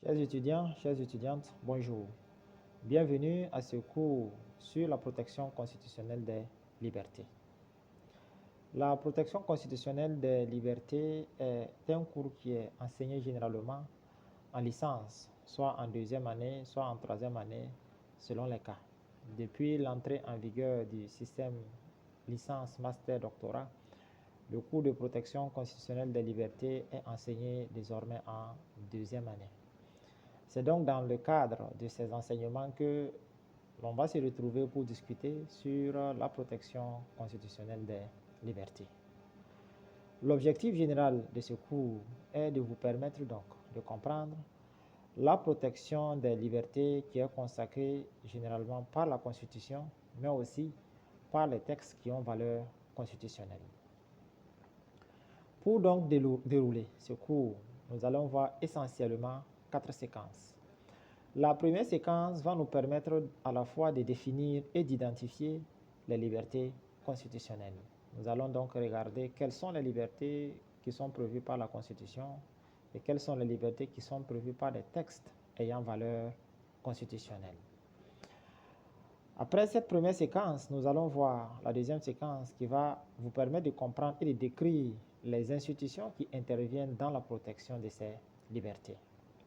Chers étudiants, chères étudiantes, bonjour. Bienvenue à ce cours sur la protection constitutionnelle des libertés. La protection constitutionnelle des libertés est un cours qui est enseigné généralement en licence, soit en deuxième année, soit en troisième année, selon les cas. Depuis l'entrée en vigueur du système licence, master, doctorat, le cours de protection constitutionnelle des libertés est enseigné désormais en deuxième année. C'est donc dans le cadre de ces enseignements que l'on va se retrouver pour discuter sur la protection constitutionnelle des libertés. L'objectif général de ce cours est de vous permettre donc de comprendre la protection des libertés qui est consacrée généralement par la Constitution, mais aussi par les textes qui ont valeur constitutionnelle. Pour donc dérouler ce cours, nous allons voir essentiellement 4 séquences. La première séquence va nous permettre à la fois de définir et d'identifier les libertés constitutionnelles. Nous allons donc regarder quelles sont les libertés qui sont prévues par la Constitution et quelles sont les libertés qui sont prévues par des textes ayant valeur constitutionnelle. Après cette première séquence, nous allons voir la deuxième séquence qui va vous permettre de comprendre et de décrire les institutions qui interviennent dans la protection de ces libertés.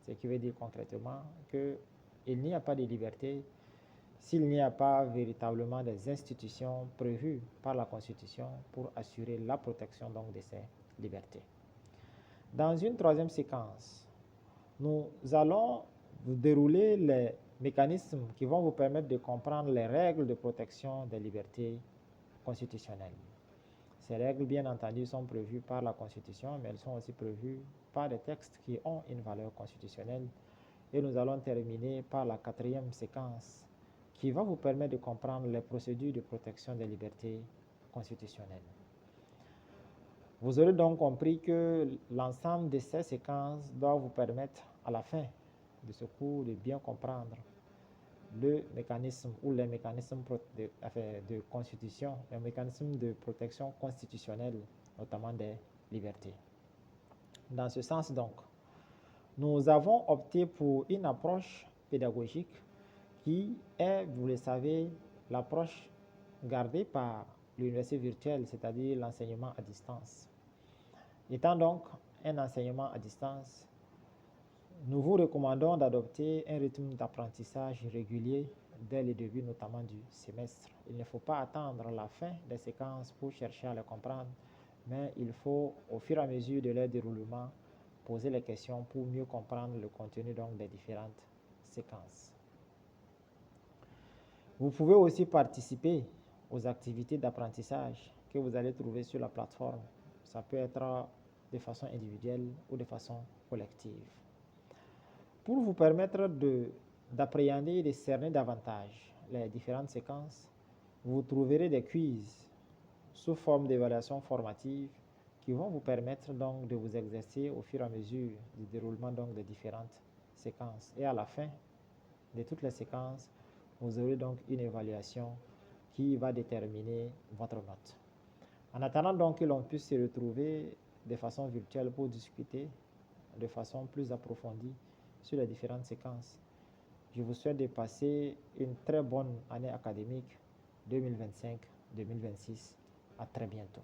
Ce qui veut dire concrètement qu'il n'y a pas de liberté s'il n'y a pas véritablement des institutions prévues par la Constitution pour assurer la protection donc de ces libertés. Dans une troisième séquence, nous allons vous dérouler les mécanismes qui vont vous permettre de comprendre les règles de protection des libertés constitutionnelles. Ces règles, bien entendu, sont prévues par la Constitution, mais elles sont aussi prévues par des textes qui ont une valeur constitutionnelle. Et nous allons terminer par la quatrième séquence qui va vous permettre de comprendre les procédures de protection des libertés constitutionnelles. Vous aurez donc compris que l'ensemble de ces séquences doit vous permettre à la fin de ce cours de bien comprendre le mécanisme ou les mécanismes de constitution, les mécanismes de protection constitutionnelle, notamment des libertés. Dans ce sens donc, nous avons opté pour une approche pédagogique qui est, vous le savez, l'approche gardée par l'université virtuelle, c'est-à-dire l'enseignement à distance. Étant donc un enseignement à distance, nous vous recommandons d'adopter un rythme d'apprentissage régulier dès le début notamment du semestre. Il ne faut pas attendre la fin des séquences pour chercher à les comprendre, mais il faut au fur et à mesure de leur déroulement poser les questions pour mieux comprendre le contenu donc des différentes séquences. Vous pouvez aussi participer aux activités d'apprentissage que vous allez trouver sur la plateforme. Ça peut être de façon individuelle ou de façon collective. Pour vous permettre d'appréhender et de cerner davantage les différentes séquences, vous trouverez des quiz sous forme d'évaluation formative qui vont vous permettre donc de vous exercer au fur et à mesure du déroulement donc des différentes séquences. Et à la fin de toutes les séquences, vous aurez donc une évaluation qui va déterminer votre note. En attendant donc que l'on puisse se retrouver de façon virtuelle pour discuter de façon plus approfondie sur les différentes séquences, je vous souhaite de passer une très bonne année académique 2025-2026. À très bientôt.